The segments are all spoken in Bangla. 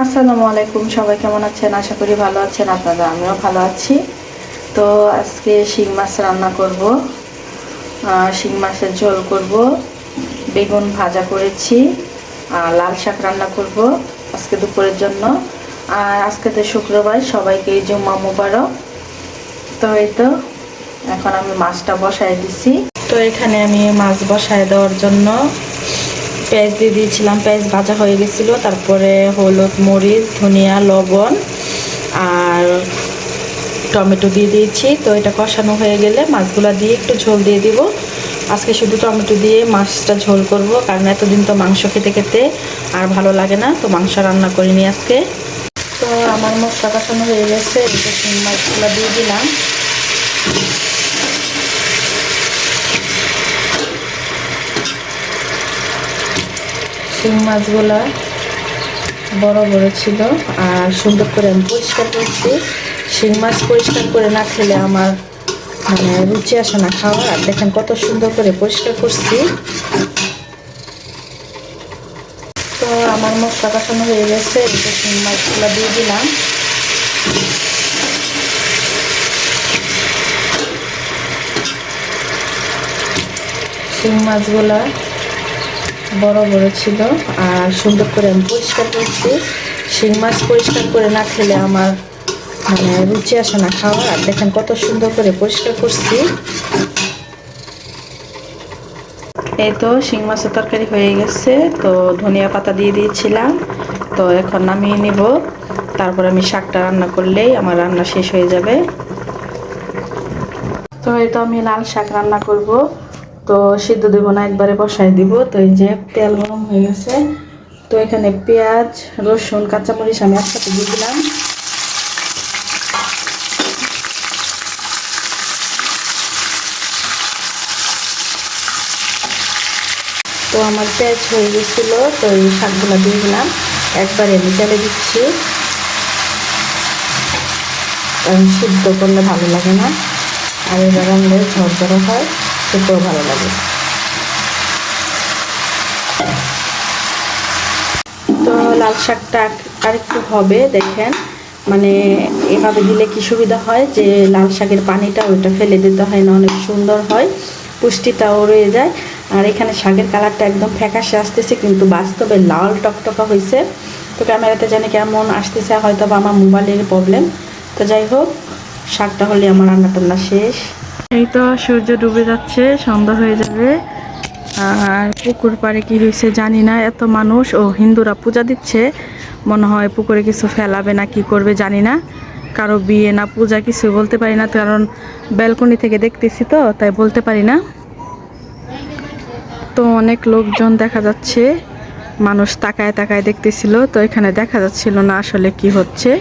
আসসালামু আলাইকুম, সবাই কেমন আছেন? আশা করি ভালো আছেন আপনারা। আমিও ভালো আছি। তো আজকে শিং মাছ রান্না করব। শিং মাছের ঝোল করব, বেগুন ভাজা করেছি, আর লাল শাক রান্না করব আজকে দুপুরের জন্য। আর আজকে তো শুক্রবার, সবাইকে জুম্মা মুবারক। তো এই তো এখন আমি মাছটা বসায় দিছি। তো এখানে আমি মাছ বসায় দেওয়ার জন্য পেঁয়াজ দিয়ে দিয়েছিলাম। পেঁয়াজ ভাজা হয়ে গেছিলো, তারপরে হলুদ, মরিচ, ধনিয়া, লবণ আর টমেটো দিয়ে দিয়েছি। তো এটা কষানো হয়ে গেলে মাছগুলো দিয়ে একটু ঝোল দিয়ে দিব। আজকে শুধু টমেটো দিয়ে মাছটা ঝোল করব, কারণ এতদিন তো মাংস খেতে খেতে আর ভালো লাগে না, তো মাংস রান্না করিনি আজকে। তো আমার মশলা কষানো হয়ে গেছে, এটা শিং মাছগুলো দিয়ে দিলাম। শিং মাছগুলো বড় বড় ছিল আর সুন্দর করে আমি পরিষ্কার করছি। শিং মাছ পরিষ্কার করে না খেলে আমার রুচি আসে না খাওয়া। আর দেখেন কত সুন্দর করে পরিষ্কার করছি। তো আমার মশলা কষানো হয়ে গেছে, এটা শিং মাছগুলো দিয়ে দিলাম। শিং মাছগুলো বড় বড় ছিল আর সুন্দর করে আমি পরিষ্কার করছি। শিং মাছ পরিষ্কার করে না খেলে আমার রুচি আসে না খাওয়া। আর দেখেন কত সুন্দর করে পরিষ্কার করছি। এই তো শিং মাছের তরকারি হয়ে গেছে। তো ধনিয়া পাতা দিয়ে দিয়েছিলাম, তো এখন নামিয়ে নিব। তারপর আমি শাকটা রান্না করলেই আমার রান্না শেষ হয়ে যাবে। তো এই তো আমি লাল শাক রান্না করব। তো সিদ্ধ দেব না, একবারে বসাই দিব। তো এই যে তেল গরম হয়ে গেছে, তো এখানে পেঁয়াজ, রসুন, কাঁচামরিচ আমি একসাথে দিয়ে দিলাম। তো আমার পেঁয়াজ হয়ে গেছিলো, তো এই শাকগুলো দিয়ে দিলাম। একবারে আমি তেলে দিচ্ছি, কারণ সিদ্ধ করলে ভালো লাগে না, আর এবার রান্নালে ঝরঝরে হয়, খেতেও ভালো লাগে। তো লাল শাকটা আরেকটু হবে, দেখেন এভাবে দিলে কি সুবিধা হয় যে লাল শাকের পানিটা ওইটা ফেলে দিতে হয় না, অনেক সুন্দর হয়, পুষ্টিটাও রয়ে যায়। আর এখানে শাকের কালারটা একদম ফ্যাকাশে আসতেছে, কিন্তু বাস্তবে লাল টকটকা হয়েছে। তো ক্যামেরাতে জানি কেমন আসতেছে, হয়তো বা আমার মোবাইলের প্রবলেম। তো যাই হোক, শাকটা হলে আমার রান্না টান্না শেষ। এই তো সূর্য ডুবে যাচ্ছে, সন্ধ্যা হয়ে যাবে। আর পুকুর পাড়ে কি হয়েছে জানি না, এত মানুষ। ও হিন্দুরা পূজা দিচ্ছে, মনে হয় পুকুরে কিছু ফেলাবে না কি করবে জানি না। কারো বিয়ে না পূজা কিছু বলতে পারি না, কারণ ব্যালকনি থেকে দেখতেছি, তো তাই বলতে পারি না। তো অনেক লোকজন দেখা যাচ্ছে, মানুষ তাকায় তাকায় দেখতেছিল, তো এখানে দেখা যাচ্ছিল না আসলে কি হচ্ছে।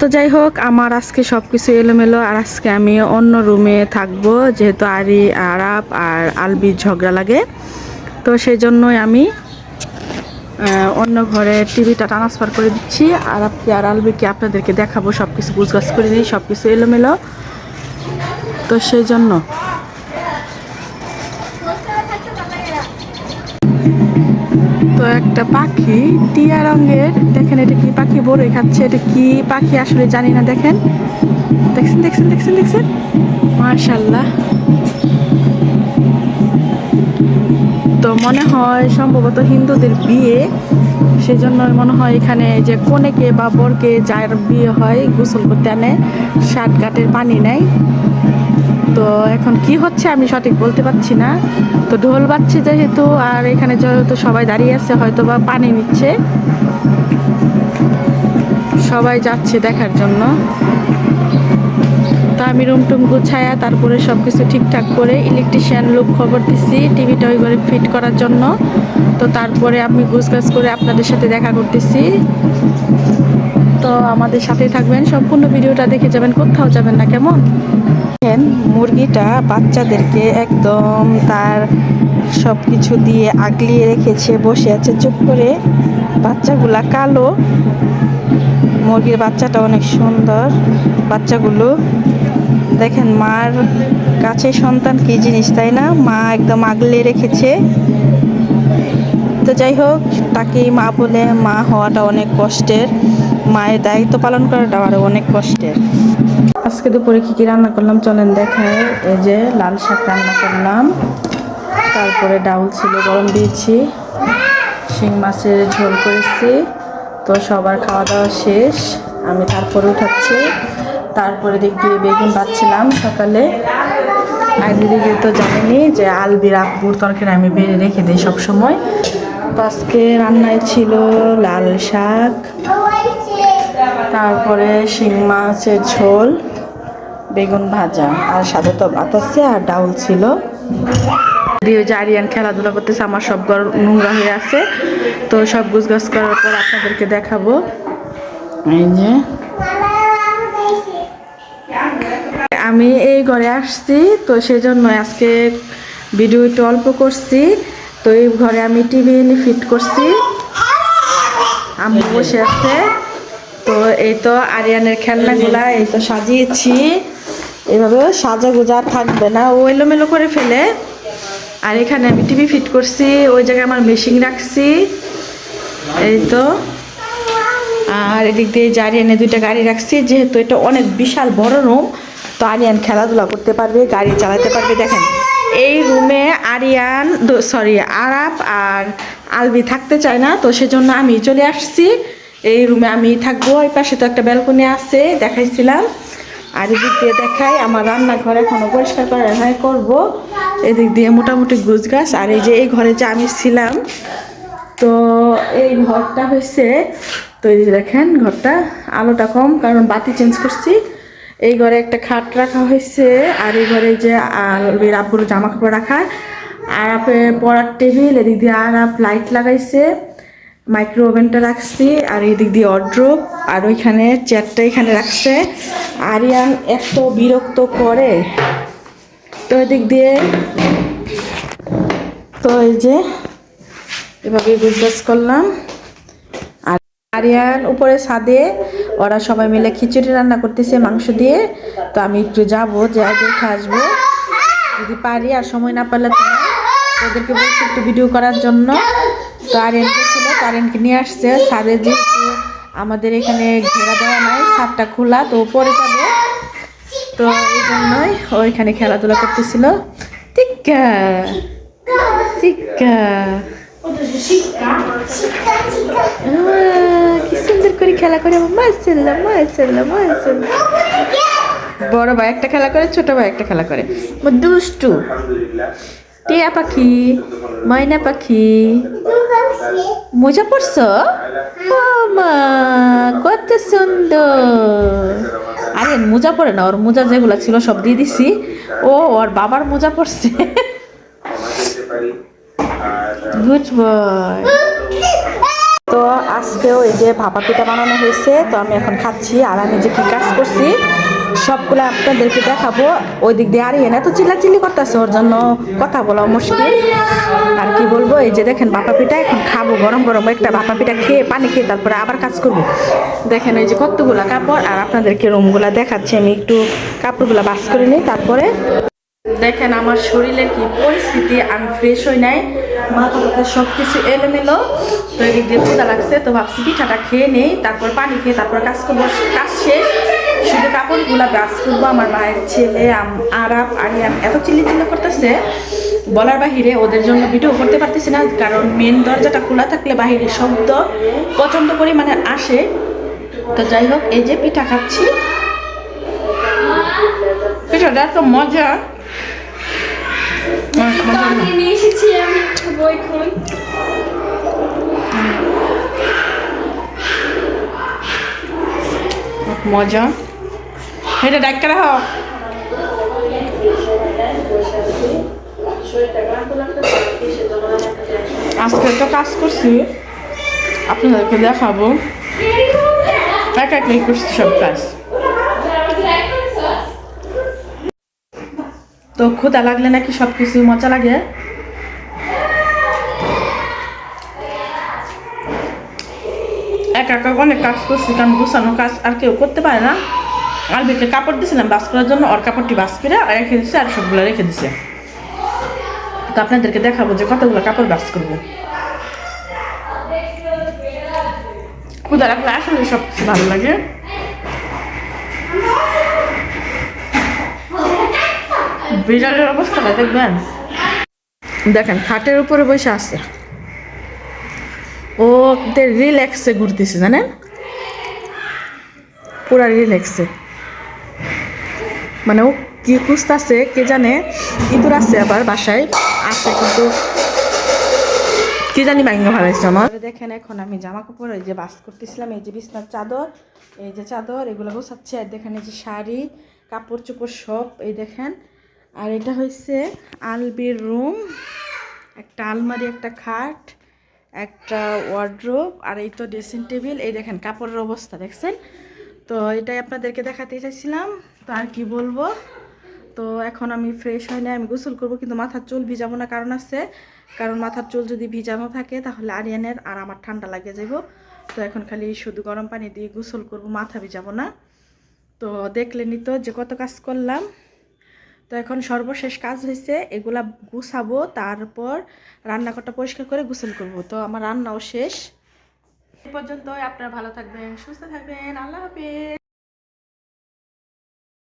তো যাই হোক, আমার আজকে সব কিছু এলোমেলো। আর আজকে আমি অন্য রুমে থাকবো, যেহেতু আরাপ আর আলবির ঝগড়া লাগে, তো সেই জন্যই আমি অন্য ঘরে টিভিটা ট্রান্সফার করে দিচ্ছি। আরাপকে আর আলবিকে আপনাদেরকে দেখাবো, সব কিছু গুছগাছ করে নিই, সব কিছু এলোমেলো, তো সেই জন্য। তো একটা পাখি টিয়া রঙের, দেখেন এটা কি পাখি, বড়ই খাচ্ছে। এটা কি পাখি আসলে জানি না। দেখেন, দেখছেন দেখছেন দেখছেন দেখছেন, মাশাআল্লাহ। তো মনে হয় সম্ভবত হিন্দুদের বিয়ে, সেজন্য মনে হয় এখানে যে কনেকে বা বরকে যার বিয়ে হয় গোসল করতে আনে, ষাট ঘাটের পানি নেয়। তো এখন কি হচ্ছে আমি সঠিক বলতে পারছি না। তো ঢোল বাজছে যেহেতু, আর এখানে যেহেতু সবাই দাঁড়িয়ে আছে, হয়তো বা পানি নিচ্ছে, সবাই যাচ্ছে দেখার জন্য। তো আমি রুম টুম গুছায়া তারপরে সব কিছু ঠিকঠাক করে ইলেকট্রিশিয়ান লোক খবর দিচ্ছি টিভিটা ওই ঘরে ফিট করার জন্য। তো তারপরে আমি গুছগাছ করে আপনাদের সাথে দেখা করতেছি। তো আমাদের সাথেই থাকবেন, সম্পূর্ণ ভিডিওটা দেখে যাবেন, কোথাও যাবেন না, কেমন? মুরগিটা বাচ্চাদেরকে একদম তার সব কিছু দিয়ে আগলিয়ে রেখেছে, বসে আছে চুপ করে। বাচ্চাগুলা কালো, মুরগির বাচ্চাটা অনেক সুন্দর। বাচ্চাগুলো দেখেন, মার কাছে সন্তান কি জিনিস, তাই না? মা একদম আগলে রেখেছে। তো যাই হোক, তাকেই মা বলে। মা হওয়াটা অনেক কষ্টের, মায়ের দায়িত্ব পালন করাটা আরও অনেক কষ্টের। আজকে দুপুরে কী কী রান্না করলাম চলেন দেখায়। এই যে লাল শাক রান্না করলাম, তারপরে ডাউল ছিল গরম দিয়েছি, শিং মাছের ঝোল করেছি। তো সবার খাওয়া দাওয়া শেষ, আমি তারপরে উঠাচ্ছি। তারপরে দিক দিয়ে বেগুন ভাজছিলাম সকালে। আর দিদিকে তো জানেনি যে আলবির আব্বুর তরকারি আমি বেড়ে রেখে দিই সবসময়। তো আজকে রান্নায় ছিল লাল শাক, তারপরে শিং মাছের ঝোল, বেগুন ভাজা, আর সাথে তো ভাত আছে আর ডাউল ছিল। দিয়ে যে আরিয়ান খেলাধুলা করতেছে, আমার সব ঘর নোংরা হয়ে আছে। তো সব গুছগাছ করার পর আপনাদেরকে দেখাবো। এই যে আমি এই ঘরে আসছি, তো সেজন্য আজকে ভিডিও একটু অল্প করছি। তো এই ঘরে আমি টিভি ফিট করছি, আমি বসে আছে। তো এই তো আরিয়ানের খেলনাগুলা এই তো সাজিয়েছি। এভাবে সাজা গোজা থাকবে না, ও এলোমেলো করে ফেলে। আর এখানে আমি টিভি ফিট করছি, ওই জায়গায় আমার মেশিন রাখছি। এই তো, আর এদিক দিয়ে যে আরিয়ানে দুইটা গাড়ি রাখছি, যেহেতু এটা অনেক বিশাল বড় রুম। তো আরিয়ান খেলাধুলা করতে পারবে, গাড়ি চালাতে পারবে। দেখেন এই রুমে আরিয়ান আরাপ আর আলবি থাকতে চায় না, তো সেজন্য আমি চলে আসছি। এই রুমে আমি থাকবো। এই পাশে তো একটা ব্যালকনি আছে, দেখাইছিলাম। আর এদিক দিয়ে দেখাই, আমার রান্নাঘর এখনো পরিষ্কার করা হয়, করবো। এদিক দিয়ে মোটামুটি গুছগাছ। আর এই যে এই ঘরে যে আমি ছিলাম, তো এই ঘরটা হয়েছে, তো এই যে দেখেন ঘরটা আলোটা কম, কারণ বাতি চেঞ্জ করছি। এই ঘরে একটা খাট রাখা হয়েছে, আর এই ঘরে যে আব্বুর জামা কাপড় রাখা, আর আপে পড়ার টেবিল। এদিক দিয়ে আর লাইট লাগাইছে, মাইক্রো ওভেনটা রাখছি, আর এদিক দিয়ে ওয়ারড্রোব, আর ওইখানে চেয়ারটা এখানে রাখছে। আরিয়ান এত বিরক্ত করে। তো এদিক দিয়ে তো এই যে এভাবে গুজগাছ করলাম। আর আরিয়ান উপরে ছাদে, ওরা সবাই মিলে খিচুড়ি রান্না করতেছে মাংস দিয়ে। তো আমি একটু যাবো, যে দেখে আসবো যদি পারি, আর সময় না পারলে তো ওদেরকে বলছি একটু ভিডিও করার জন্য। তো আরিয়ানকে ছিল, আরিয়ানকে নিয়ে আসছে ছাদে, যেহেতু আমাদের এখানে ঘেরা দেওয়া নাই, ছাদটা খোলা, তো পরে যাবে। তো এই জন্যই ওইখানে খেলাধুলা করতেছিল। টিক্কা শিক্ষা, কি সুন্দর করে খেলা করে। মাশাআল্লাহ মাশাআল্লাহ মাশাআল্লাহ। বড় ভাই একটা খেলা করে, ছোট ভাই একটা খেলা করে। দুষ্টু টিয়া পাখি, ময়না পাখি। মোজা পরছো? ও মা, কত সুন্দর। আরে মোজা পরে না, ওর মোজা যেগুলা ছিল সব দিয়ে দিছি। ও ওর বাবার মোজা পরছে। Good boy. তো আজকেও এই যে ভাপা পিঠা বানানো হয়েছে, তো আমি এখন খাচ্ছি। আর আমি যে কি কাজ করছি সবগুলো আপনাদেরকে দেখাবো। ওই দিক দিয়ে আরিয়ান এত চিল্লাচিল্লি করতেছে, ওর জন্য কথা বলা মুশকিল। আর কি বলবো, এই যে দেখেন ভাপা পিঠা এখন খাবো, গরম গরম একটা ভাপা পিঠা খেয়ে পানি খেয়ে তারপরে আবার কাজ করব। দেখেন এই যে কতগুলা কাপড়, আর আপনাদেরকে রুমগুলা দেখাচ্ছি। আমি একটু কাপড়গুলা বাস করে নিই, তারপরে দেখেন আমার শরীরের কি পরিস্থিতি। আমি ফ্রেশ হই নাই, মাথা ব্যথা সব কিছু এলোমেলো। তো এদিক দিয়ে ক্ষুধা লাগছে, তো ভাবছি পিঠাটা খেয়ে নেই, তারপর পানি খেয়ে তারপর কাজ করবো। কাজ শেষ, শুধু কাপড়গুলা বাস করবো। আমার ভাইয়ের ছেলে আরাপ আরিয়ান এত চিল্লি করতেছে বলার বাহিরে, ওদের জন্য ভিডিও করতে পারতেছি না, কারণ মেন দরজাটা খোলা থাকলে বাহিরের শব্দ প্রচণ্ড পরিমাণে আসে। তো যাই হোক, এই যে পিঠা খাচ্ছি, পিঠাটা এত মজা। মজা এটা ডাক্কা রাখো। আজকে তো কাজ করছি, আপনাদেরকে দেখাবো এক এক করছি সব কাজ। তো ক্ষুধা লাগলে নাকি সব কিছু মজা লাগে। একা একা অনেক কাজ করছি, কারণ গুছানো কাজ আর কেউ করতে পারে না। আলবিকে কাপড় দিয়েছিলাম বাস করার জন্য, ওর কাপড়টি বাস করে রেখে দিচ্ছে, আর সবগুলো রেখে দিছে। তো আপনাদেরকে দেখাবো যে কতগুলো কাপড় বাস করবো। ক্ষুধা লাগলে আসলে সব কিছু ভালো লাগে। বিড়ালের অবস্থাটা দেখবেন, দেখেন খাটের উপরে বসে আছে, ও রিল্যাক্সে ঘুরতেছে জানেন, পুরা রিল্যাক্সে। মানে ও কি খুঁজতেছে কে জানে, ইঁদুর আছে আবার বাসায় আছে, কিন্তু কি জানি ভাঙ্গা ভালাইছে আমার। দেখেন এখন আমি জামা কাপড় এই যে বাস করতেছিলাম, এই যে বিছনার চাদর, এই যে চাদর এগুলো গোছাচ্ছি। আর দেখেন এই যে শাড়ি কাপড় চোপড় সব এই দেখেন। আর এটা হচ্ছে আলবির রুম, একটা আলমারি, একটা খাট, একটা ওয়ার্ড্রোব, আর এই তো ড্রেসিং টেবিল। এই দেখেন কাপড়ের অবস্থা দেখছেন। তো এটাই আপনাদেরকে দেখাতে চাইছিলাম, তো আর কি বলবো। তো এখন আমি ফ্রেশ হয়ে না, আমি গোসল করবো, কিন্তু মাথার চুল ভিজাবো না, কারণ আছে, কারণ মাথার চুল যদি ভিজানো থাকে তাহলে আরিয়ানের আর আমার ঠান্ডা লাগে যাব। তো এখন খালি শুধু গরম পানি দিয়ে গোসল করব, মাথা ভিজাবো না। তো দেখলেনই তো যে কত কাজ করলাম। তো এখন সর্বশেষ কাজ হয়েছে এগুলা গুছাবো, তারপর রান্নাঘরটা পরিষ্কার করে গোসল করব। তো আমার রান্নাও শেষ। এ পর্যন্ত আপনারা ভালো থাকবেন, সুস্থ থাকবেন, আল্লাহ হাফেজ।